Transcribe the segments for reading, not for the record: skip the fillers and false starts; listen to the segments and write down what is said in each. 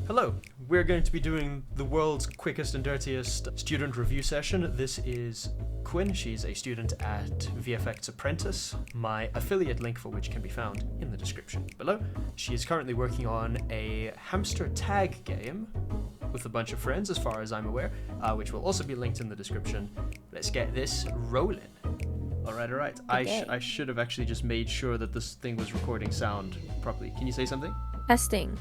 Hello, we're going to be doing the world's quickest and dirtiest student review session. This is Quynh. She's a student at VFX Apprentice, my affiliate link for which can be found in the description below. She is currently working on a hamster tag game with a bunch of friends, as far as I'm aware, which will also be linked in the description. Let's get this rolling. Alright. Okay. I should have actually just made sure that this thing was recording sound properly. Can you say something? Testing.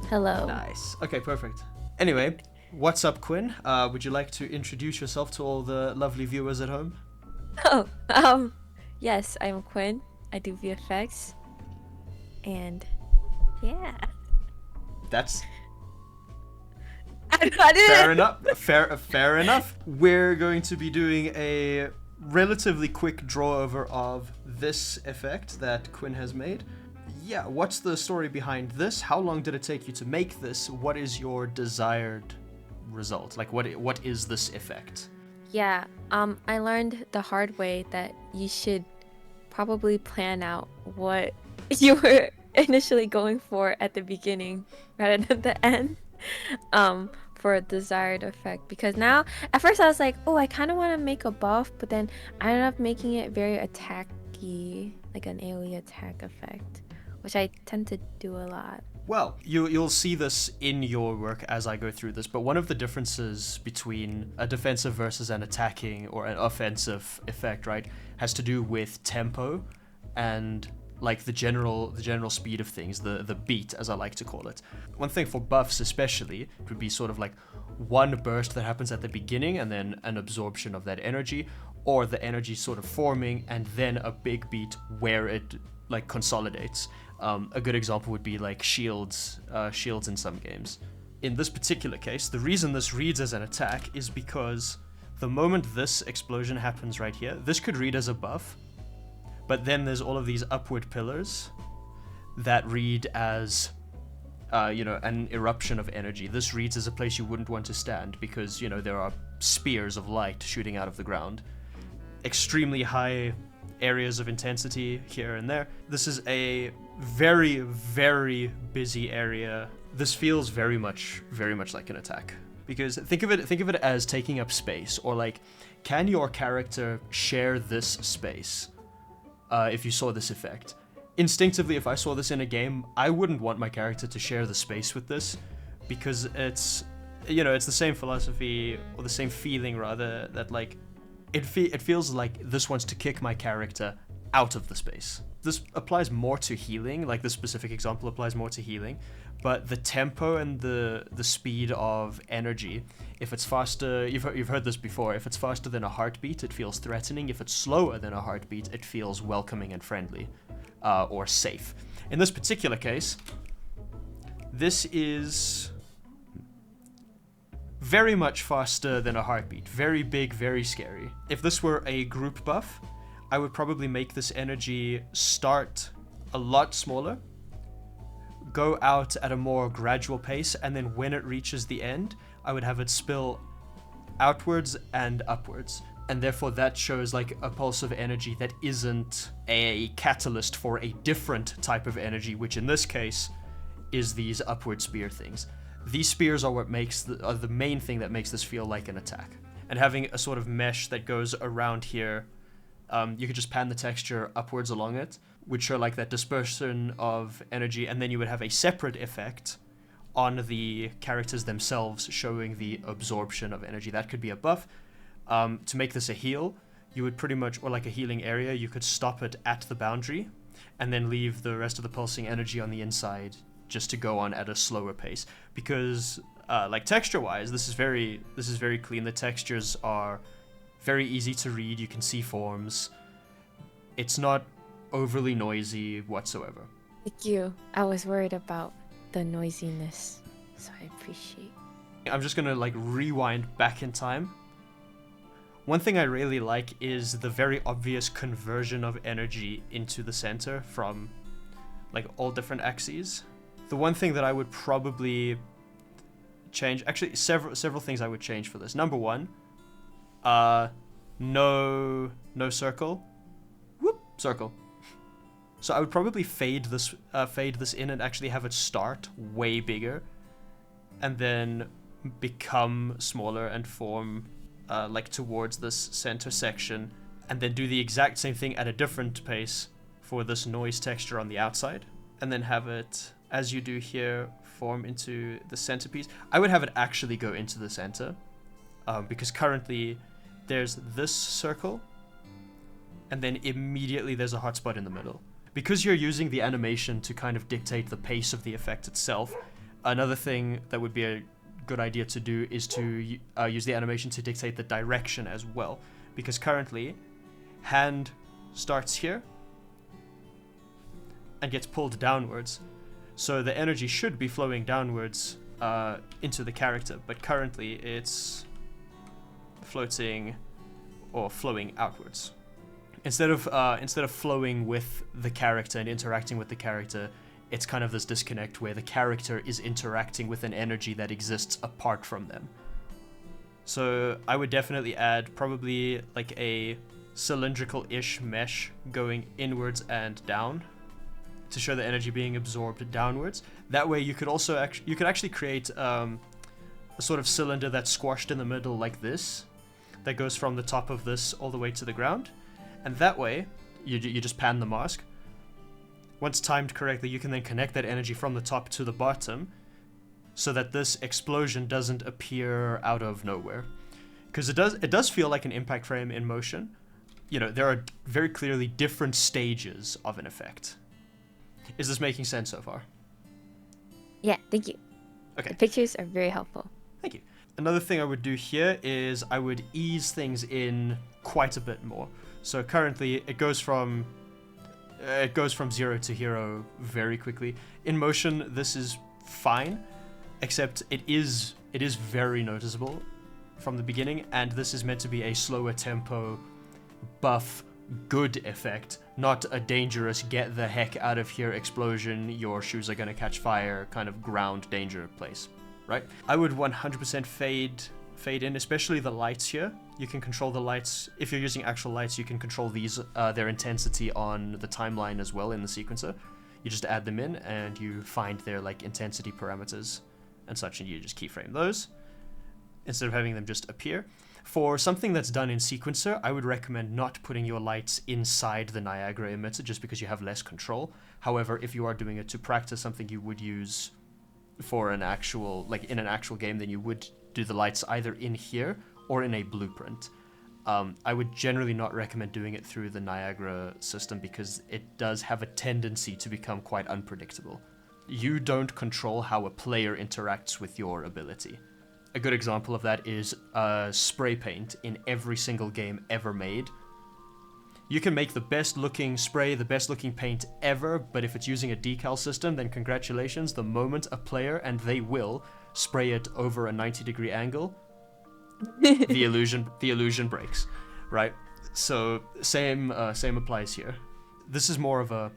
Hello. Nice. Okay, perfect. Anyway, what's up, Quynh? Would you like to introduce yourself to all the lovely viewers at home? Oh, yes, I'm Quynh. I do VFX. And yeah. That's I didn't. fair enough. Fair enough. We're going to be doing a relatively quick draw over of this effect that Quynh has made. Yeah, what's the story behind this? How long did it take you to make this? What is your desired result? Like, what is this effect? Yeah, I learned the hard way that you should probably plan out what you were initially going for at the beginning rather than the end, for a desired effect. Because now, at first I was like, oh, I kind of want to make a buff, but then I ended up making it very attacky, like an AoE attack effect, which I tend to do a lot. Well, you'll see this in your work as I go through this, but one of the differences between a defensive versus an attacking or an offensive effect, right, has to do with tempo and like the general speed of things, the beat, as I like to call it. One thing for buffs especially, it would be sort of like one burst that happens at the beginning and then an absorption of that energy, or the energy sort of forming and then a big beat where it like consolidates. A good example would be like shields in some games. In this particular case, the reason this reads as an attack is because the moment this explosion happens right here, this could read as a buff, but then there's all of these upward pillars that read as an eruption of energy. This reads as a place you wouldn't want to stand because, there are spears of light shooting out of the ground. Extremely high areas of intensity here and there. This is a very, very busy area. This feels very much like an attack. Because think of it as taking up space, or like, can your character share this space? If you saw this effect. Instinctively, if I saw this in a game, I wouldn't want my character to share the space with this, because it's the same philosophy, or the same feeling rather, that like, it feels like this wants to kick my character out of the space. This applies more to healing, like this specific example applies more to healing, but the tempo and the speed of energy, if it's faster, you've heard this before, if it's faster than a heartbeat, it feels threatening. If it's slower than a heartbeat, it feels welcoming and friendly, or safe. In this particular case, this is very much faster than a heartbeat. Very big, very scary. If this were a group buff, I would probably make this energy start a lot smaller, go out at a more gradual pace, and then when it reaches the end, I would have it spill outwards and upwards. And therefore that shows like a pulse of energy that isn't a catalyst for a different type of energy, which in this case is these upward spear things. These spears are what are the main thing that makes this feel like an attack. And having a sort of mesh that goes around here, you could just pan the texture upwards along it, would show like that dispersion of energy, and then you would have a separate effect on the characters themselves showing the absorption of energy. That could be a buff. To make this a heal, you would pretty much, or like a healing area, you could stop it at the boundary and then leave the rest of the pulsing energy on the inside just to go on at a slower pace. Because like texture-wise, this is very clean. The textures are very easy to read. You can see forms. It's not overly noisy whatsoever. Thank you. I was worried about the noisiness, so I appreciate. I'm just gonna like rewind back in time. One thing I really like is the very obvious conversion of energy into the center from like all different axes. The one thing that I would probably change, actually several things I would change for this. Number one, no circle. Whoop, circle. So I would probably fade this in and actually have it start way bigger, and then become smaller and form like towards this center section, and then do the exact same thing at a different pace for this noise texture on the outside, and then have it, as you do here, form into the centerpiece. I would have it actually go into the center, because currently there's this circle, and then immediately there's a hotspot in the middle. Because you're using the animation to kind of dictate the pace of the effect itself, another thing that would be a good idea to do is to use the animation to dictate the direction as well. Because currently, hand starts here and gets pulled downwards. So the energy should be flowing downwards into the character, but currently it's floating or flowing outwards. Instead of flowing with the character and interacting with the character, it's kind of this disconnect where the character is interacting with an energy that exists apart from them. So I would definitely add probably like a cylindrical-ish mesh going inwards and down to show the energy being absorbed downwards. That way you could also actually create a sort of cylinder that's squashed in the middle like this, that goes from the top of this all the way to the ground. And that way, you just pan the mask. Once timed correctly, you can then connect that energy from the top to the bottom so that this explosion doesn't appear out of nowhere. Because it does feel like an impact frame in motion. You know, there are very clearly different stages of an effect. Is this making sense so far? Yeah, thank you. Okay. The pictures are very helpful. Thank you. Another thing I would do here is I would ease things in quite a bit more. So currently it goes from 0 to hero very quickly. In motion, this is fine, except it is very noticeable from the beginning, and this is meant to be a slower tempo, buff, good effect, not a dangerous get the heck out of here explosion, your shoes are gonna catch fire kind of ground danger place, right? I would 100% fade in, especially the lights here. You can control the lights. If you're using actual lights, you can control these, their intensity on the timeline as well in the sequencer. You just add them in and you find their like intensity parameters and such, and you just keyframe those instead of having them just appear. For something that's done in sequencer, I would recommend not putting your lights inside the Niagara emitter just because you have less control. However, if you are doing it to practice something you would use for an actual, like in an actual game, then you would do the lights either in here or in a blueprint. I would generally not recommend doing it through the Niagara system because it does have a tendency to become quite unpredictable. You don't control how a player interacts with your ability. A good example of that is spray paint in every single game ever made. You can make the best looking spray, the best looking paint ever, but if it's using a decal system, then congratulations, the moment a player, and they will, spray it over a 90-degree angle, the illusion breaks, right? So same applies here. This is more of a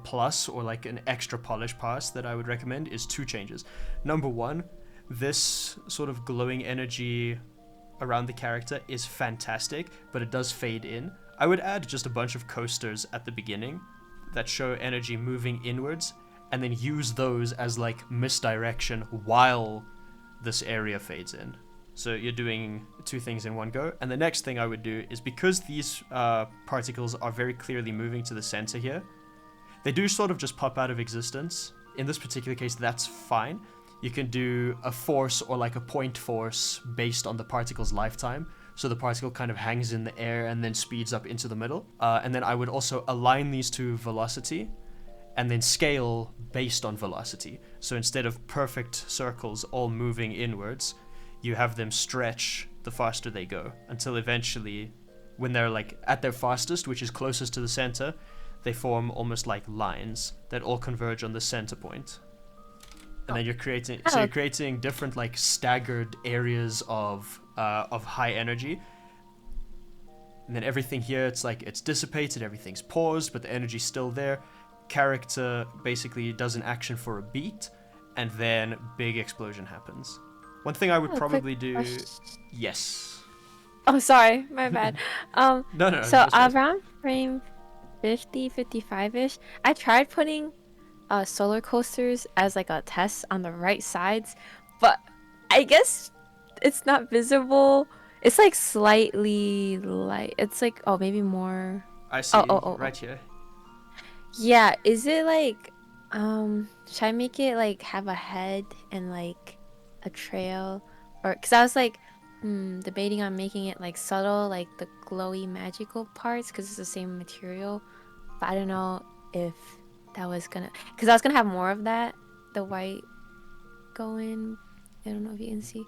plus, or like an extra polish pass that I would recommend is 2 changes. Number 1, this sort of glowing energy around the character is fantastic, but it does fade in. I would add just a bunch of coasters at the beginning that show energy moving inwards, and then use those as like misdirection while this area fades in. So you're doing 2 things in one go. And the next thing I would do is, because these particles are very clearly moving to the center here, they do sort of just pop out of existence. In this particular case, that's fine. You can do a force or like a point force based on the particle's lifetime. So the particle kind of hangs in the air and then speeds up into the middle. And then I would also align these to velocity and then scale based on velocity. So instead of perfect circles all moving inwards, you have them stretch the faster they go until eventually, when they're like at their fastest, which is closest to the center, they form almost like lines that all converge on the center point. And then you're creating different like staggered areas of high energy. And then everything here, it's like it's dissipated, everything's paused, but the energy's still there. Character basically does an action for a beat, and then big explosion happens. One thing I would probably do... Yes. Oh, sorry. My bad. No. So around frame 50, 55-ish, I tried putting solar coasters as like a test on the right sides, but I guess it's not visible. It's like slightly light. It's like, oh, maybe more. I see. Oh. Right here. Yeah, is it like, should I make it like have a head and like a trail? Or, cause I was like, debating on making it like subtle, like the glowy magical parts, cause it's the same material. But I don't know if that was gonna, cause I was gonna have more of that, the white going. I don't know if you can see.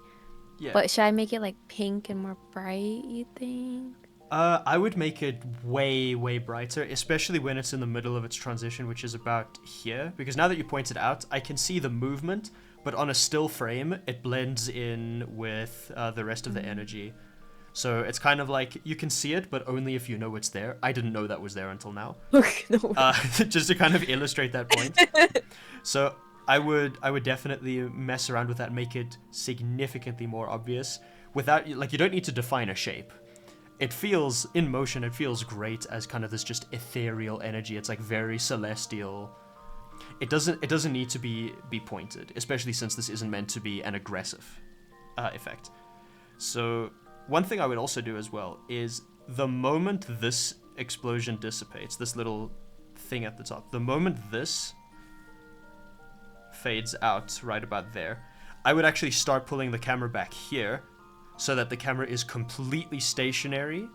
Yeah. But should I make it like pink and more bright, you think? I would make it way, way brighter, especially when it's in the middle of its transition, which is about here. Because now that you pointed out, I can see the movement, but on a still frame, it blends in with the rest of the energy. So it's kind of like, you can see it, but only if you know it's there. I didn't know that was there until now. No. Just to kind of illustrate that point. So I would definitely mess around with that, make it significantly more obvious. Without, like, you don't need to define a shape. It feels, in motion, it feels great as kind of this just ethereal energy. It's like very celestial. It doesn't need to be pointed, especially since this isn't meant to be an aggressive effect. So one thing I would also do as well is the moment this explosion dissipates, this little thing at the top, the moment this fades out right about there, I would actually start pulling the camera back here so that the camera is completely stationary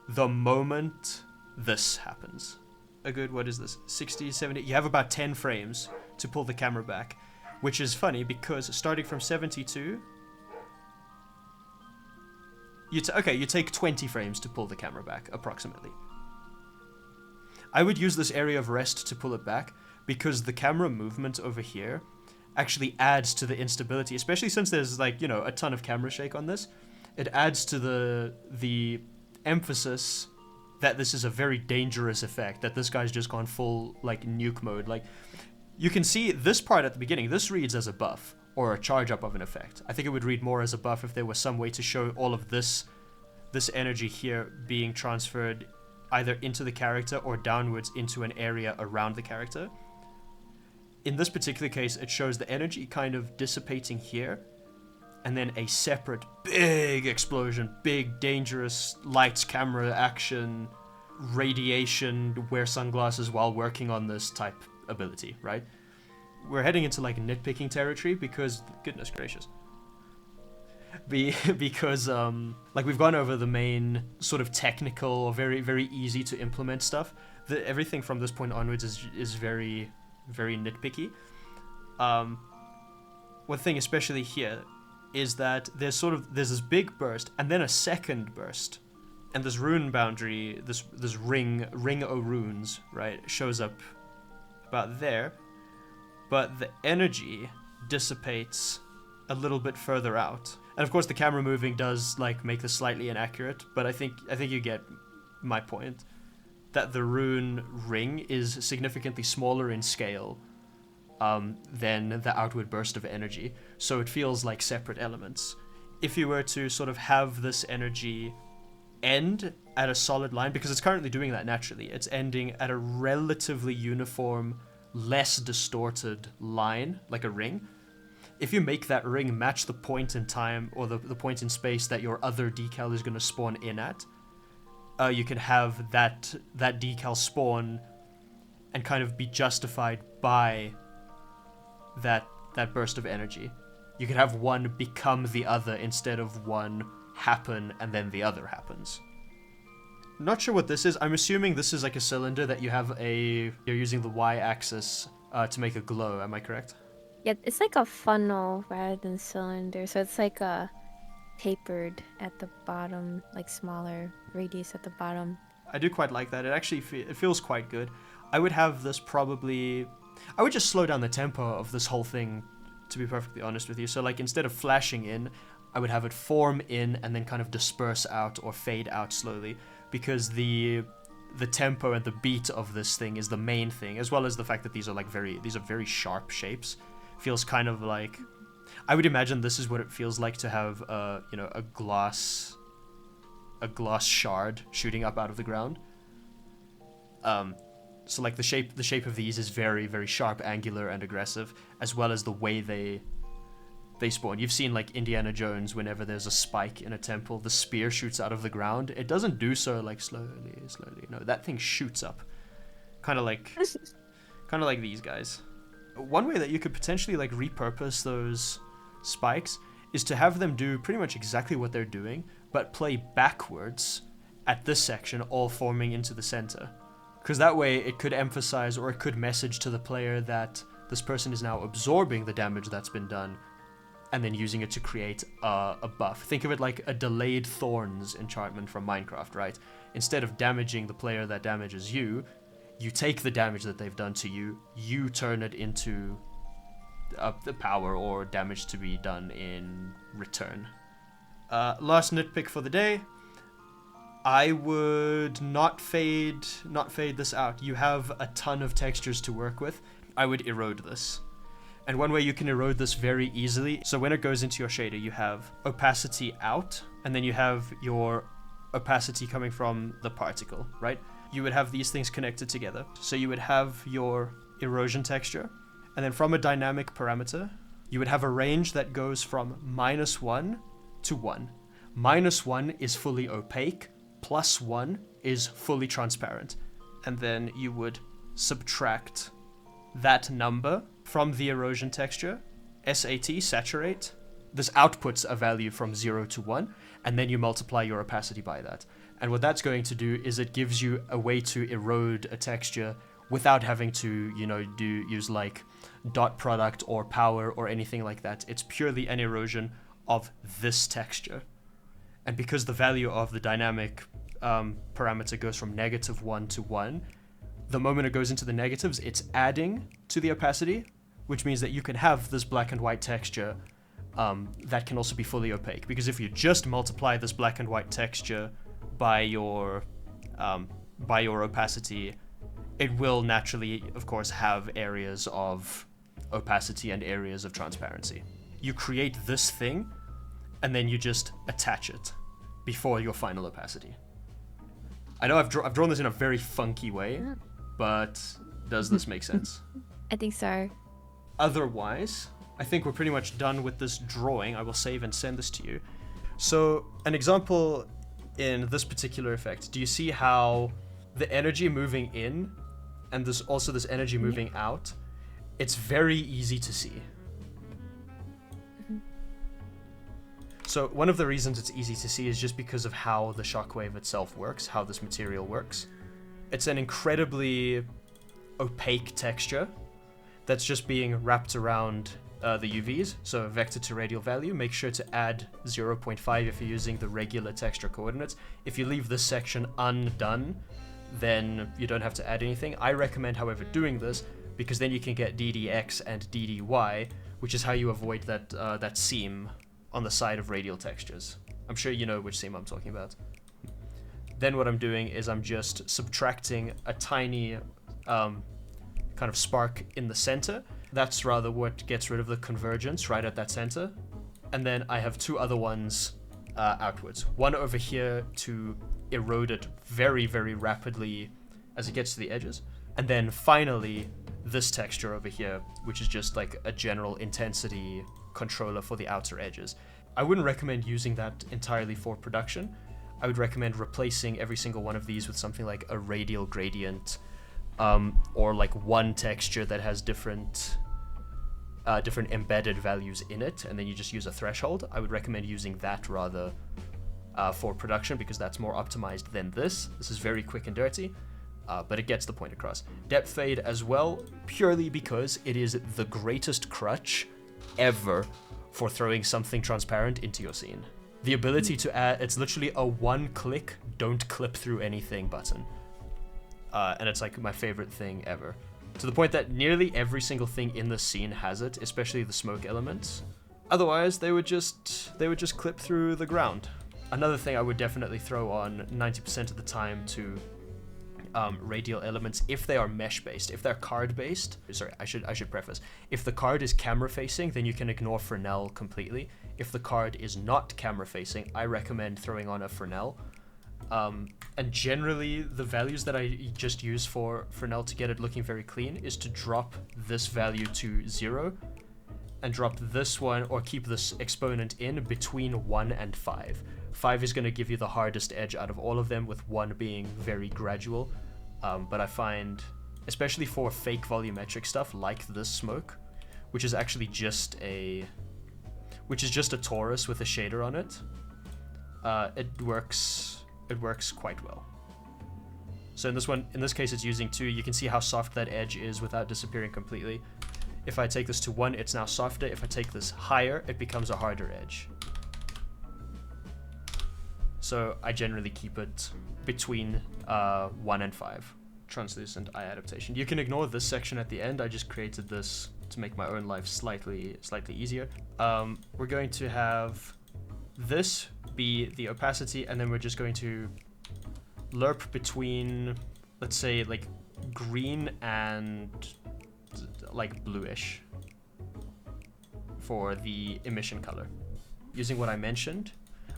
the moment this happens. A good, what is this, 60, 70? You have about 10 frames to pull the camera back, which is funny because starting from 72, you take 20 frames to pull the camera back, approximately. I would use this area of rest to pull it back because the camera movement over here actually adds to the instability, especially since there's like, a ton of camera shake on this. It adds to the emphasis that this is a very dangerous effect, that this guy's just gone full like nuke mode. Like, you can see this part at the beginning, this reads as a buff or a charge up of an effect. I think it would read more as a buff if there was some way to show all of this energy here being transferred either into the character or downwards into an area around the character. In this particular case, it shows the energy kind of dissipating here, and then a separate big explosion, big dangerous lights, camera action, radiation, wear sunglasses while working on this type ability, right? We're heading into like nitpicking territory because, goodness gracious. Because like we've gone over the main sort of technical or very, very easy to implement stuff. Everything from this point onwards is very, very nitpicky. One thing especially here is that there's this big burst and then a second burst, and this rune boundary, this ring o' runes, right, shows up about there, but the energy dissipates a little bit further out. And of course the camera moving does like make this slightly inaccurate, but I think you get my point, that the rune ring is significantly smaller in scale than the outward burst of energy, so it feels like separate elements. If you were to sort of have this energy end at a solid line, because it's currently doing that naturally, it's ending at a relatively uniform, less distorted line, like a ring. If you make that ring match the point in time or the point in space that your other decal is going to spawn in at, you can have that decal spawn and kind of be justified by that burst of energy. You can have one become the other instead of one happen and then the other happens. Not sure what this is. I'm assuming this is like a cylinder that you're using the y-axis to make a glow. Am I correct? Yeah, it's like a funnel rather than cylinder, so it's like a tapered at the bottom, like smaller radius at the bottom. I do quite like that. It actually it feels quite good. I would have this I would just slow down the tempo of this whole thing, to be perfectly honest with you. So like instead of flashing in, I would have it form in and then kind of disperse out or fade out slowly, because the tempo and the beat of this thing is the main thing, as well as the fact that these are very sharp shapes. Feels kind of like, I would imagine this is what it feels like to have a glass shard shooting up out of the ground. So like the shape of these is very, very sharp, angular, and aggressive, as well as the way they spawn. You've seen like Indiana Jones, whenever there's a spike in a temple, the spear shoots out of the ground. It doesn't do so like slowly. No, that thing shoots up. Kind of like these guys. One way that you could potentially like repurpose those spikes is to have them do pretty much exactly what they're doing, but play backwards at this section, all forming into the center. Because that way it could emphasize, or it could message to the player that this person is now absorbing the damage that's been done and then using it to create a buff. Think of it like a delayed thorns enchantment from Minecraft, right? Instead of damaging the player that damages you, you take the damage that they've done to you, you turn it into the power or damage to be done in return. Last nitpick for the day. I would not fade this out. You have a ton of textures to work with. I would erode this. And one way you can erode this very easily, so when it goes into your shader, you have opacity out, and then you have your opacity coming from the particle, right? You would have these things connected together. So you would have your erosion texture, and then from a dynamic parameter, you would have a range that goes from -1 to 1. -1 is fully opaque, +1 is fully transparent. And then you would subtract that number from the erosion texture, SAT, saturate. This outputs a value from 0 to 1, and then you multiply your opacity by that. And what that's going to do is it gives you a way to erode a texture without having to, use like dot product or power or anything like that. It's purely an erosion of this texture. And because the value of the dynamic parameter goes from -1 to 1, the moment it goes into the negatives, it's adding to the opacity, which means that you can have this black and white texture that can also be fully opaque. Because if you just multiply this black and white texture by your opacity, it will naturally, of course, have areas of opacity and areas of transparency. You create this thing, and then you just attach it before your final opacity. I know I've drawn this in a very funky way, but does this make sense? I think so. Otherwise, I think we're pretty much done with this drawing. I will save and send this to you. So, an example in this particular effect, do you see how the energy moving in and this energy moving out, it's very easy to see. So one of the reasons it's easy to see is just because of how the shockwave itself works, how this material works. It's an incredibly opaque texture that's just being wrapped around the UVs, so vector to radial value. Make sure to add 0.5 if you're using the regular texture coordinates. If you leave this section undone, then you don't have to add anything. I recommend, however, doing this because then you can get DDX and DDY, which is how you avoid that seam on the side of radial textures. I'm sure you know which seam I'm talking about. Then what I'm doing is I'm just subtracting a tiny kind of spark in the center. That's rather what gets rid of the convergence right at that center. And then I have two other ones outwards. One over here to erode it very, very rapidly as it gets to the edges. And then finally, this texture over here, which is just like a general intensity controller for the outer edges. I wouldn't recommend using that entirely for production. I would recommend replacing every single one of these with something like a radial gradient, or like one texture that has different embedded values in it, and then you just use a threshold. I would recommend using that rather for production because that's more optimized than this. This is very quick and dirty, but it gets the point across. Depth fade as well, purely because it is the greatest crutch ever for throwing something transparent into your scene. The ability to add, it's literally a one-click, don't clip through anything button. And it's like my favorite thing ever. To the point that nearly every single thing in the scene has it, especially the smoke elements. Otherwise, they would just clip through the ground. Another thing I would definitely throw on 90% of the time to radial elements, if they are mesh-based. If they're card-based, sorry, I should preface. If the card is camera-facing, then you can ignore Fresnel completely. If the card is not camera-facing, I recommend throwing on a Fresnel. And generally, the values that I just use for Fresnel to get it looking very clean is to drop this value to 0 and drop this one, or keep this exponent in between 1 and 5. 5 is going to give you the hardest edge out of all of them, with 1 being very gradual. But I find, especially for fake volumetric stuff like this smoke, which is actually just a torus with a shader on it, it works quite well. So in this case it's using 2. You can see how soft that edge is without disappearing completely. If I take this to 1, it's now softer. If I take this higher, it becomes a harder edge. So I generally keep it between 1 and 5. Translucent eye adaptation. You can ignore this section at the end. I just created this to make my own life slightly easier. We're going to have this be the opacity, and then we're just going to lerp between, let's say, like green and like bluish for the emission color. Using what I mentioned,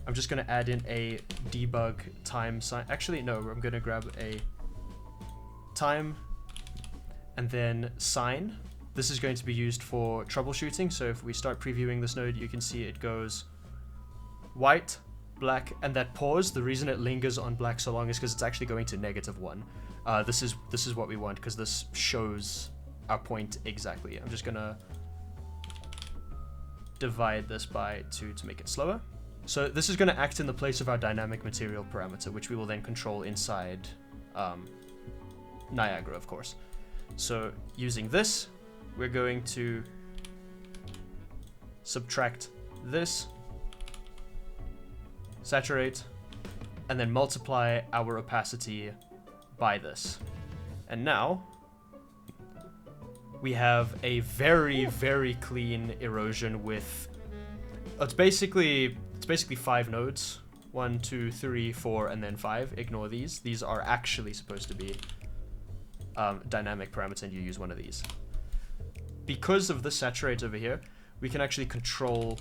I'm just going to add in a debug time sign. Actually, no, I'm going to grab a time and then sign. This is going to be used for troubleshooting. So if we start previewing this node, you can see it goes white, black, and that pause, the reason it lingers on black so long is because it's actually going to -1. This is what we want, because this shows our point exactly. I'm just gonna divide this by 2 to make it slower. So this is going to act in the place of our dynamic material parameter, which we will then control inside Niagara, of course. So using this, we're going to subtract this, saturate, and then multiply our opacity by this. And now we have a very clean erosion with, it's basically 5 nodes. 1, 2, 3, 4, and then 5. Ignore these. These are actually supposed to be dynamic parameters, and you use one of these. Because of the saturate over here, we can actually control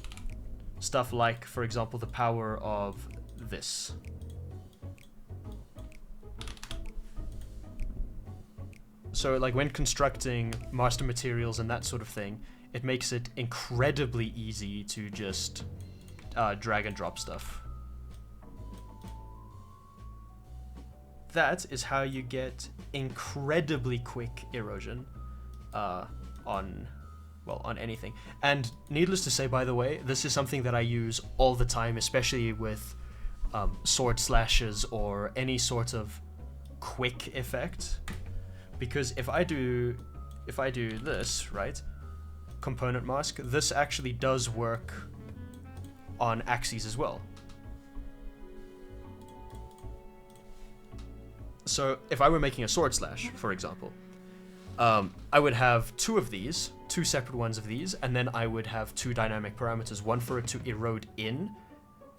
stuff like, for example, the power of this. So like when constructing master materials and that sort of thing, it makes it incredibly easy to just drag and drop stuff. That is how you get incredibly quick erosion on anything. And needless to say, by the way, this is something that I use all the time, especially with sword slashes or any sort of quick effect. Because if I do this, right, component mask, this actually does work on axes as well. So if I were making a sword slash, for example, I would have 2 of these, 2 separate ones of these, and then I would have 2 dynamic parameters, one for it to erode in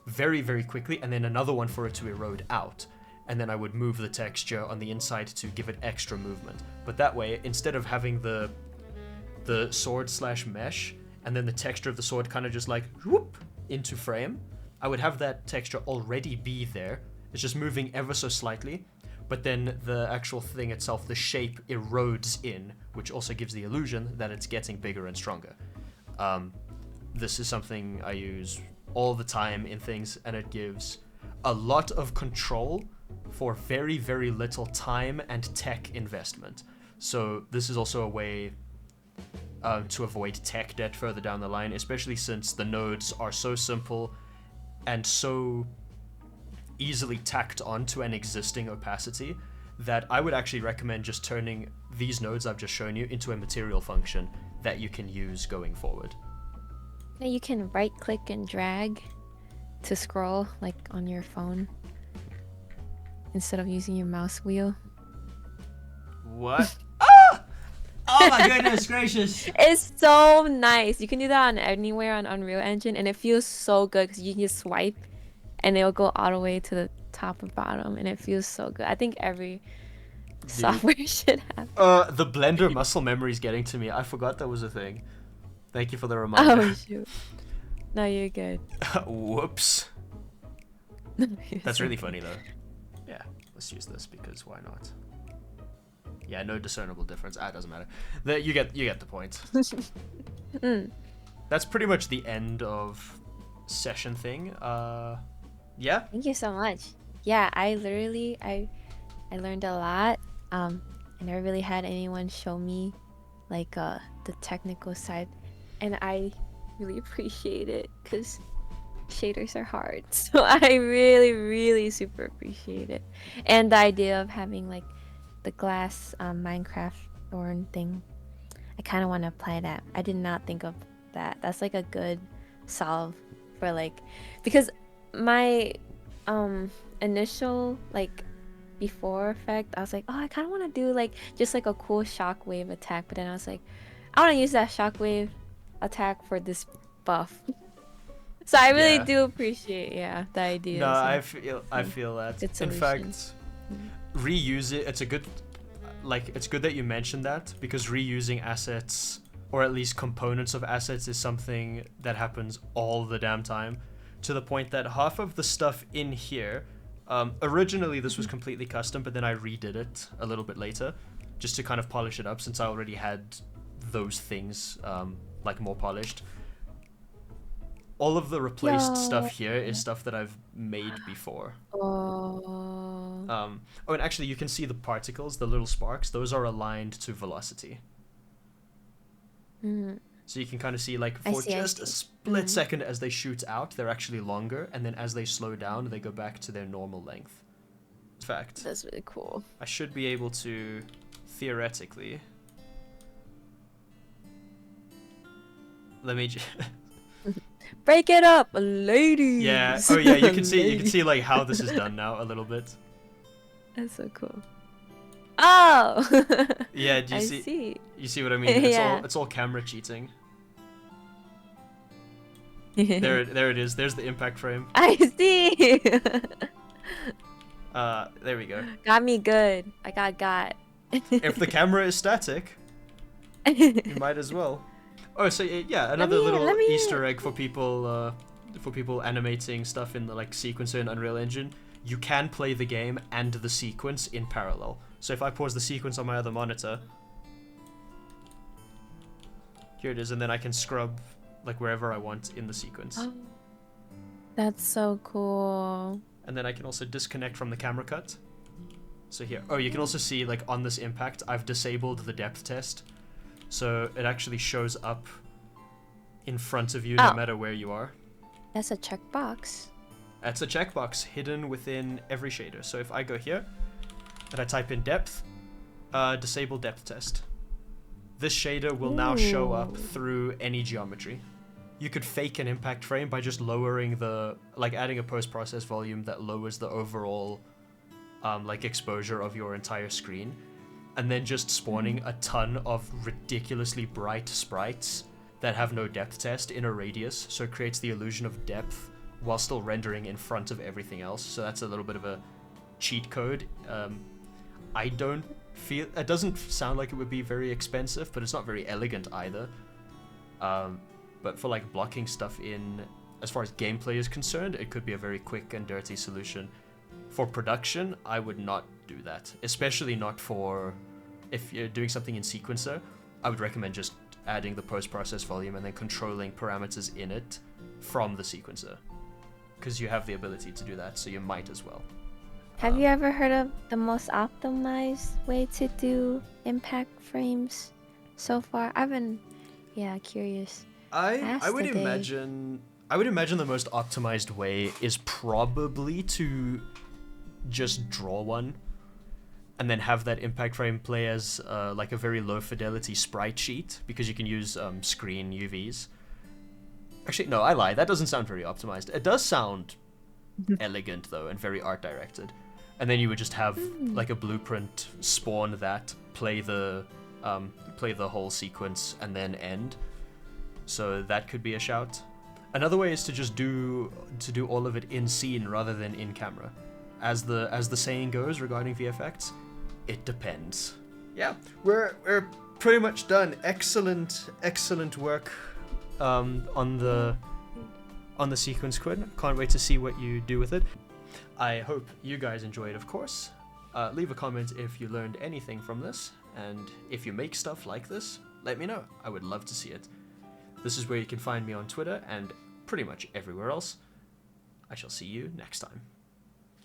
very quickly, and then another one for it to erode out. And then I would move the texture on the inside to give it extra movement. But that way, instead of having the sword slash mesh, and then the texture of the sword kind of just like whoop into frame, I would have that texture already be there. It's just moving ever so slightly, but then the actual thing itself, the shape, erodes in, which also gives the illusion that it's getting bigger and stronger. This is something I use all the time in things, and it gives a lot of control for very little time and tech investment. So this is also a way to avoid tech debt further down the line, especially since the nodes are so simple and so easily tacked onto an existing opacity that I would actually recommend just turning these nodes I've just shown you into a material function that you can use going forward. Now you can right click and drag to scroll like on your phone instead of using your mouse wheel. What? Oh my goodness gracious. It's so nice. You can do that on anywhere on Unreal Engine, and it feels so good because you can just swipe and it'll go all the way to the top or bottom, and it feels so good. I think every software should have. The Blender muscle memory is getting to me. I forgot that was a thing. Thank you for the reminder. Oh shoot. No, you're good. Whoops. That's really funny though. Yeah, let's use this because why not? Yeah, no discernible difference. It doesn't matter. You get the point. that's pretty much the end of session thing. Yeah. Thank you so much. Yeah, I learned a lot. I never really had anyone show me like the technical side, and I really appreciate it because shaders are hard. So I really super appreciate it. And the idea of having like the glass Minecraft thorn thing, I kind of want to apply that. I did not think of that. That's like a good solve for like, because my initial like before effect, I was like, oh, I kind of want to do like just like a cool shockwave attack, but then I was like, I want to use that shockwave attack for this buff. So I really do appreciate the idea. No, so. I feel that. Good In solution. fact, reuse it. It's good that you mentioned that, because reusing assets, or at least components of assets, is something that happens all the damn time, to the point that half of the stuff in here, originally this was completely custom, but then I redid it a little bit later just to kind of polish it up, since I already had those things like more polished. All of the replaced stuff here is stuff that I've made before. And actually you can see the particles, the little sparks, those are aligned to velocity. So you can kind of see, like, for just a split second as they shoot out, they're actually longer, and then as they slow down, they go back to their normal length. In fact, That's really cool. I should be able to, theoretically... Let me Break it up, ladies. Yeah. Oh yeah, you can see like how this is done now a little bit. That's so cool. Oh. Yeah, do you I see? You see what I mean? It's all camera cheating. There it is. There's the impact frame. I see. There we go. Got me good. I got. If the camera is static, you might as well. Oh, so yeah, another little Easter egg for people animating stuff in the like sequencer in Unreal Engine. You can play the game and the sequence in parallel. So if I pause the sequence on my other monitor, here it is, and then I can scrub like wherever I want in the sequence. Oh, that's so cool. And then I can also disconnect from the camera cut. So here, oh, you can also see like on this impact, I've disabled the depth test. So it actually shows up in front of you no matter where you are. That's a checkbox. That's a checkbox hidden within every shader. So if I go here and I type in depth, disable depth test. This shader will now show up through any geometry. You could fake an impact frame by just lowering adding a post-process volume that lowers the overall like exposure of your entire screen, and then just spawning a ton of ridiculously bright sprites that have no depth test in a radius, so it creates the illusion of depth while still rendering in front of everything else. So that's a little bit of a cheat code. I don't feel... It doesn't sound like it would be very expensive, but it's not very elegant either. But for like blocking stuff in, as far as gameplay is concerned, it could be a very quick and dirty solution. For production, I would not do that, especially not for... If you're doing something in sequencer, I would recommend just adding the post-process volume and then controlling parameters in it from the sequencer, because you have the ability to do that, so you might as well. Have you ever heard of the most optimized way to do impact frames so far? I've been, curious. I would imagine the most optimized way is probably to just draw one and then have that impact frame play as like a very low fidelity sprite sheet, because you can use screen UVs. Actually, no, I lied. That doesn't sound very optimized. It does sound elegant though, and very art directed. And then you would just have like a blueprint spawn that, play the whole sequence, and then end. So that could be a shout. Another way is to just do all of it in scene rather than in camera. As the saying goes regarding VFX, it depends. Yeah, we're pretty much done. Excellent work on the sequence, Quynh. Can't wait to see what you do with it. I hope you guys enjoyed, of course. Leave a comment if you learned anything from this, and if you make stuff like this, let me know. I would love to see it. This is where you can find me on Twitter and pretty much everywhere else. I shall see you next time.